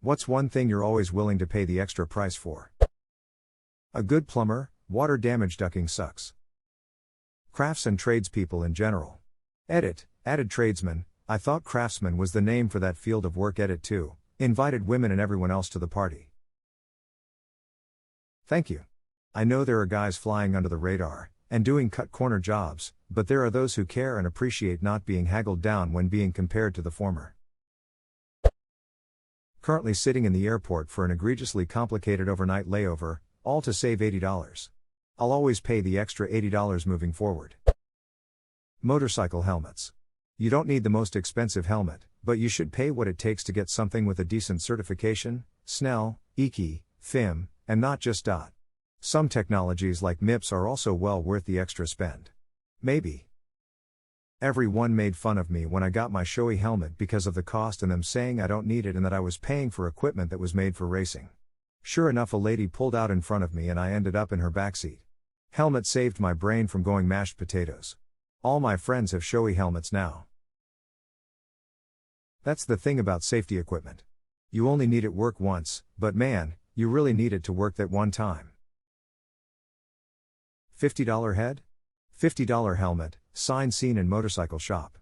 What's one thing you're always willing to pay the extra price for? A good plumber. Water damage ducting sucks. Crafts and tradespeople in general. Edit, added tradesman. I thought craftsman was the name for that field of work. Edit 2. Invited women and everyone else to the party. Thank you. I know there are guys flying under the radar and doing cut corner jobs, but there are those who care and appreciate not being haggled down when being compared to the former. Currently sitting in the airport for an egregiously complicated overnight layover, all to save $80. I'll always pay the extra $80 moving forward. Motorcycle helmets. You don't need the most expensive helmet, but you should pay what it takes to get something with a decent certification, SNEL, EKI, FIM, and not just DOT. Some technologies like MIPS are also well worth the extra spend. Maybe. Everyone made fun of me when I got my showy helmet because of the cost and them saying I don't need it and that I was paying for equipment that was made for racing. Sure enough, a lady pulled out in front of me and I ended up in her backseat. Helmet saved my brain from going mashed potatoes. All my friends have showy helmets now. That's the thing about safety equipment. You only need it work once, but man, you really need it to work that one time. $50 head? $50 helmet, sign seen in motorcycle shop.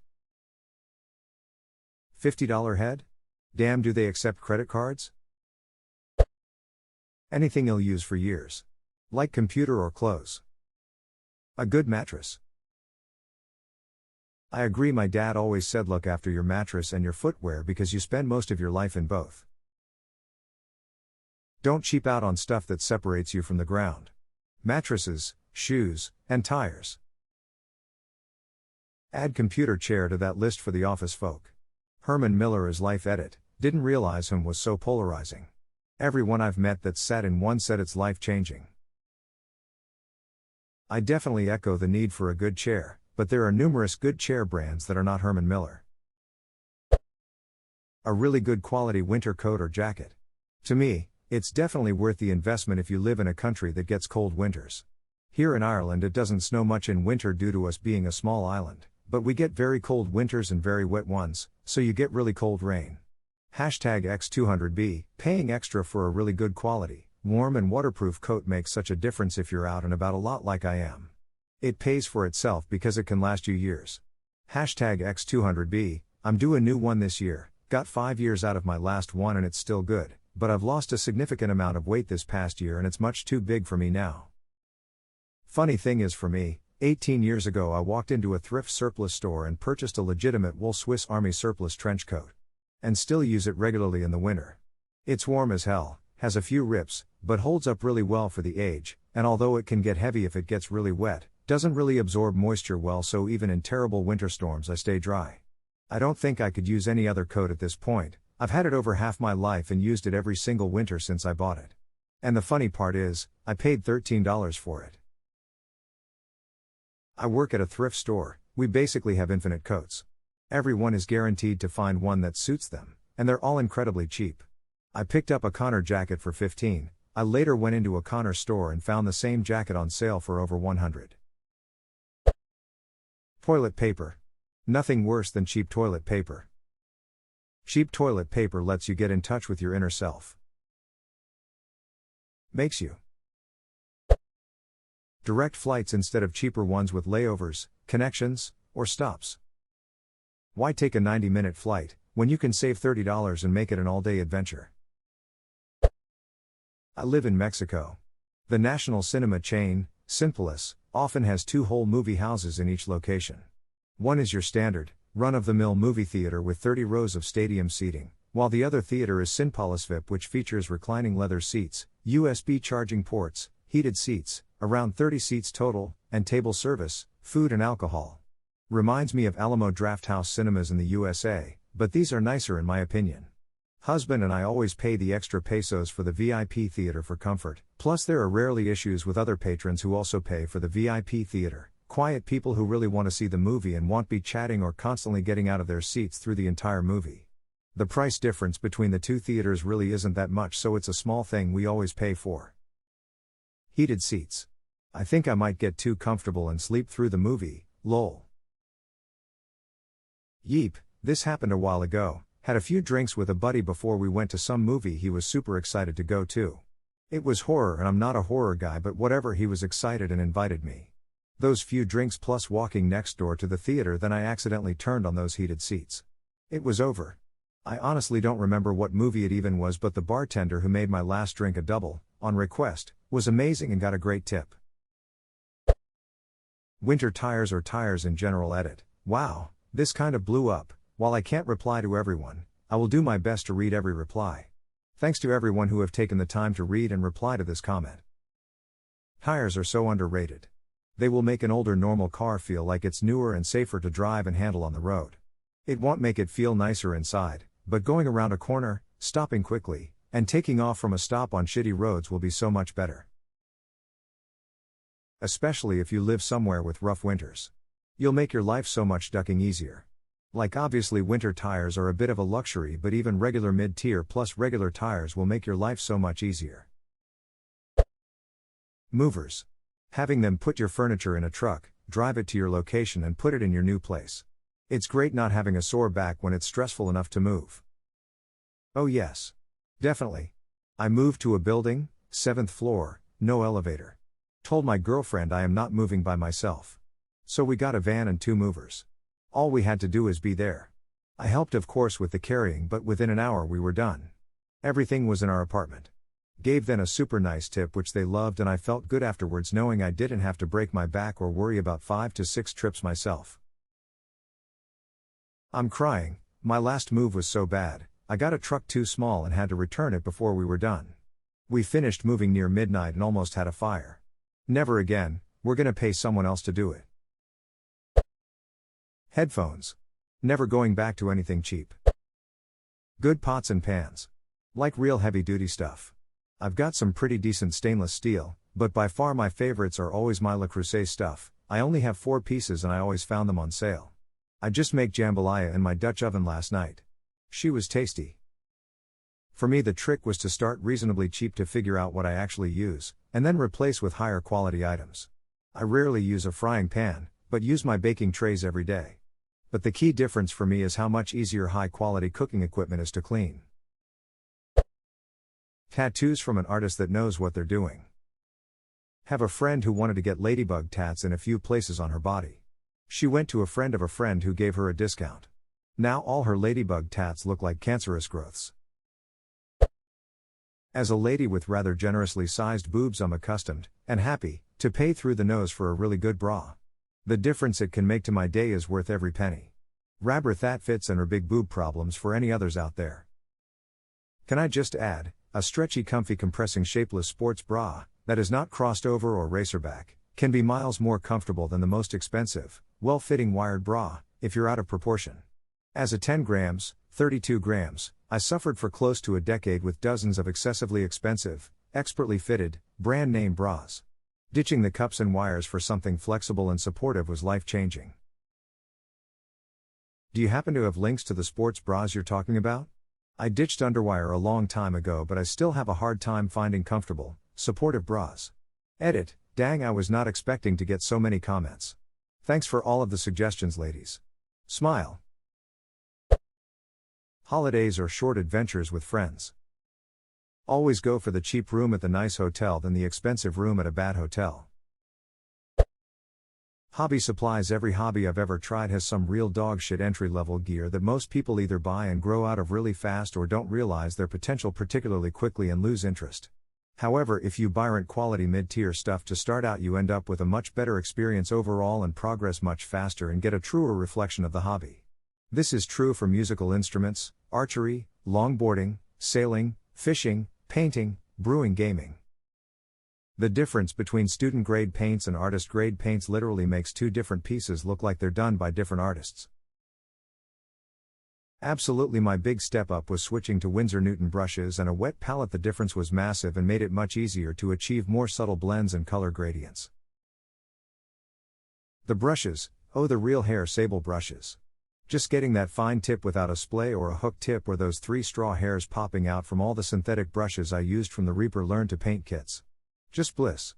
$50 head? Damn, do they accept credit cards? Anything you'll use for years. Like computer or clothes. A good mattress. I agree, my dad always said look after your mattress and your footwear because you spend most of your life in both. Don't cheap out on stuff that separates you from the ground. Mattresses, shoes, and tires. Add computer chair to that list for the office folk. Herman Miller is life. Edit, didn't realize him was so polarizing. Everyone I've met that sat in one said it's life-changing. I definitely echo the need for a good chair, but there are numerous good chair brands that are not Herman Miller. A really good quality winter coat or jacket. To me, it's definitely worth the investment if you live in a country that gets cold winters. Here in Ireland it doesn't snow much in winter due to us being a small island, but we get very cold winters and very wet ones, so you get really cold rain. #X200B, paying extra for a really good quality, warm and waterproof coat makes such a difference if you're out and about a lot like I am. It pays for itself because it can last you years. #X200B, I'm due a new one this year, got 5 years out of my last one and it's still good, but I've lost a significant amount of weight this past year and it's much too big for me now. Funny thing is, for me, 18 years ago I walked into a thrift surplus store and purchased a legitimate wool Swiss Army surplus trench coat. And still use it regularly in the winter. It's warm as hell, has a few rips, but holds up really well for the age, and although it can get heavy if it gets really wet, doesn't really absorb moisture well, so even in terrible winter storms I stay dry. I don't think I could use any other coat at this point. I've had it over half my life and used it every single winter since I bought it. And the funny part is, I paid $13 for it. I work at a thrift store. We basically have infinite coats. Everyone is guaranteed to find one that suits them, and they're all incredibly cheap. I picked up a Connor jacket for $15. I later went into a Connor store and found the same jacket on sale for over $100. Toilet paper. Nothing worse than cheap toilet paper. Cheap toilet paper lets you get in touch with your inner self. Makes you. Direct flights instead of cheaper ones with layovers, connections, or stops. Why take a 90-minute flight, when you can save $30 and make it an all-day adventure? I live in Mexico. The national cinema chain, Cinépolis, often has 2 whole movie houses in each location. One is your standard, run-of-the-mill movie theater with 30 rows of stadium seating, while the other theater is Cinépolis VIP, which features reclining leather seats, USB charging ports, heated seats, around 30 seats total, and table service, food and alcohol. Reminds me of Alamo Drafthouse cinemas in the USA, but these are nicer in my opinion. Husband and I always pay the extra pesos for the VIP theater for comfort, plus there are rarely issues with other patrons who also pay for the VIP theater, quiet people who really want to see the movie and won't be chatting or constantly getting out of their seats through the entire movie. The price difference between the 2 theaters really isn't that much, so it's a small thing we always pay for. Heated seats. I think I might get too comfortable and sleep through the movie, lol. Yeep, this happened a while ago. Had a few drinks with a buddy before we went to some movie he was super excited to go to. It was horror and I'm not a horror guy, but whatever, he was excited and invited me. Those few drinks plus walking next door to the theater, then I accidentally turned on those heated seats. It was over. I honestly don't remember what movie it even was, but the bartender who made my last drink a double, on request, was amazing and got a great tip. Winter tires or tires in general. Edit. Wow, this kind of blew up. While I can't reply to everyone, I will do my best to read every reply. Thanks to everyone who have taken the time to read and reply to this comment. Tires are so underrated. They will make an older normal car feel like it's newer and safer to drive and handle on the road. It won't make it feel nicer inside, but going around a corner, stopping quickly, and taking off from a stop on shitty roads will be so much better. Especially if you live somewhere with rough winters. You'll make your life so much ducking easier. Like, obviously winter tires are a bit of a luxury, but even regular mid-tier plus regular tires will make your life so much easier. Movers. Having them put your furniture in a truck, drive it to your location and put it in your new place. It's great not having a sore back when it's stressful enough to move. Oh yes. Definitely. I moved to a building, 7th floor, no elevator. Told my girlfriend I am not moving by myself. So we got a van and 2 movers. All we had to do is be there. I helped of course with the carrying, but within an hour we were done. Everything was in our apartment. Gave them a super nice tip which they loved, and I felt good afterwards knowing I didn't have to break my back or worry about 5 to 6 trips myself. I'm crying, my last move was so bad, I got a truck too small and had to return it before we were done. We finished moving near midnight and almost had a fire. Never again, we're gonna pay someone else to do it. Headphones. Never going back to anything cheap. Good pots and pans. Like real heavy duty stuff. I've got some pretty decent stainless steel, but by far my favorites are always my Le Creuset stuff. I only have 4 pieces and I always found them on sale. I just make jambalaya in my Dutch oven last night. She was tasty. For me the trick was to start reasonably cheap to figure out what I actually use, and then replace with higher quality items. I rarely use a frying pan, but use my baking trays every day. But the key difference for me is how much easier high quality cooking equipment is to clean. Tattoos from an artist that knows what they're doing. Have a friend who wanted to get ladybug tats in a few places on her body. She went to a friend of a friend who gave her a discount. Now all her ladybug tats look like cancerous growths. As a lady with rather generously sized boobs, I'm accustomed, and happy, to pay through the nose for a really good bra. The difference it can make to my day is worth every penny. Rabber that fits and her big boob problems for any others out there. Can I just add, a stretchy comfy compressing shapeless sports bra, that is not crossed over or racerback, can be miles more comfortable than the most expensive, well-fitting wired bra, if you're out of proportion. As a 10 grams, 32 grams, I suffered for close to a decade with dozens of excessively expensive, expertly fitted, brand-name bras. Ditching the cups and wires for something flexible and supportive was life-changing. Do you happen to have links to the sports bras you're talking about? I ditched underwire a long time ago, but I still have a hard time finding comfortable, supportive bras. Edit. Dang, I was not expecting to get so many comments. Thanks for all of the suggestions, ladies. Smile. Holidays or short adventures with friends. Always go for the cheap room at the nice hotel than the expensive room at a bad hotel. Hobby supplies. Every hobby I've ever tried has some real dog shit entry-level gear that most people either buy and grow out of really fast or don't realize their potential particularly quickly and lose interest. However, if you buy quality mid-tier stuff to start out, you end up with a much better experience overall and progress much faster and get a truer reflection of the hobby. This is true for musical instruments, archery, longboarding, sailing, fishing, painting, brewing, gaming. The difference between student-grade paints and artist-grade paints literally makes 2 different pieces look like they're done by different artists. Absolutely, my big step up was switching to Winsor Newton brushes and a wet palette. The difference was massive and made it much easier to achieve more subtle blends and color gradients. The brushes, oh the real hair sable brushes. Just getting that fine tip without a splay or a hook tip or those 3 straw hairs popping out from all the synthetic brushes I used from the Reaper Learn to Paint kits. Just bliss.